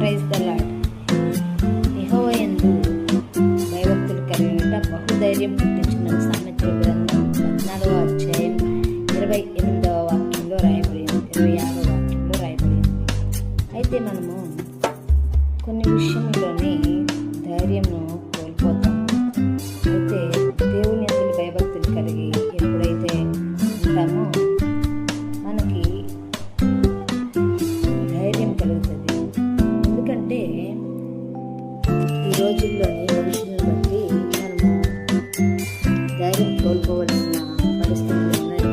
Praise the lord. యెహోవాయందు భయభక్తులు కలిగినట బహుధైర్యం పుట్టించిన సామెతల గ్రంథం 14వ అధ్యాయం 28వ వాక్యంలో రాయబడింది, 26వ వాక్యంలో రాయబడింది. అయితే మనము కొన్ని విషయంలోని ధైర్యంను కోల్పోతాం. అయితే దేవుని యందు భయభక్తులు కలిగి ఎప్పుడైతే ఉంటామో మనకి ధైర్యం కలుగుతుంది. ఎందుకంటే ఈ రోజుల్లోని మనుషులను బట్టి మనము ధైర్యం కోల్పోవలసిన పరిస్థితులు ఉన్నాయి.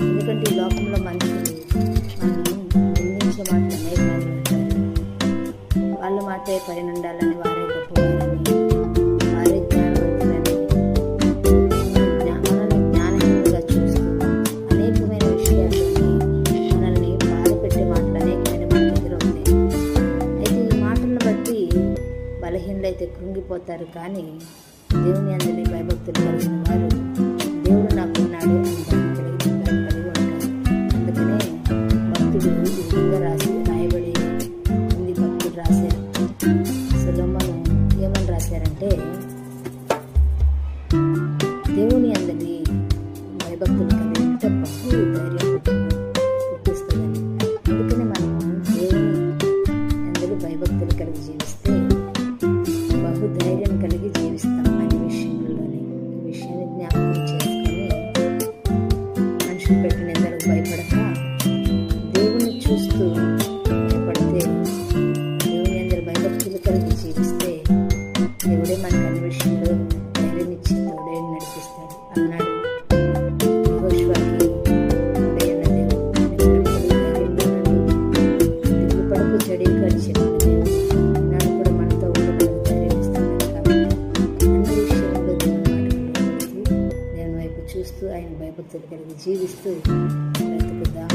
ఎందుకంటే ఈ లోకంలో మనుషులు మనల్ని నిందించే మాటలు అనేక మంది ఉంటారు. వాళ్ళ మాటే పైన ఉండాలని, వారే గొప్పవారని, వారే జ్ఞానవంతులని, మనల్ని జ్ఞానహీనులుగా చూస్తూ అనేకమైన విషయాల్లోని మనల్ని బాధపెట్టే మాటలు అనేకమైన మన దగ్గర ఉన్నాయి. అయితే ఈ మాటలను బట్టి బలహీనులైతే కృంగిపోతారు. కానీ దేవుని అందరి భయభక్తులు కలిగిన వారు దేవుడు నాకున్నాడు అని కలిగి ఉంటారు. అందుకనే భక్తుడు ఈ విధంగా రాయబడి ఉంది. భక్తుడు రాశారు, సొలొమోను ఏమని రాశారంటే, దేవుని అందరి భయభక్తులు కలిగినట్టు బహు ధైర్యం పుట్టిస్తుందని. అందుకనే మనం దేవుని అందరూ భయభక్తులు కలిగి జీవిస్తే బహుధైర్యం కలిగి జీవిస్తాం అనే విషయంలోనే. ఈ విషయాన్ని జ్ఞాపకం చేసుకొని మనుషులు పెట్టిన నిందలకు భయపడక దేవుని చూస్తూ భయపడితే, దేవుని అందరి భయభక్తులు కలిగి జీవిస్తే దేవుడే మనకు అన్ని విషయంలో ధైర్యం ఇచ్చి తోడే నడిపిస్తాడు అన్నాడు. యెహోషువకి తోడై ఉన్న దేవుడు దిగులు పడుకు చెడి అని చెప్పిన దేవుడు నాడు కూడా మనతో ఉండి మనకు ధైర్యం ఇస్తున్నాడు. కాబట్టి అన్ని విషయంలో దేవుని వైపు చూస్తూ ఆయన భయభక్తులు కలిగి జీవిస్తూ బ్రతుకుదాం.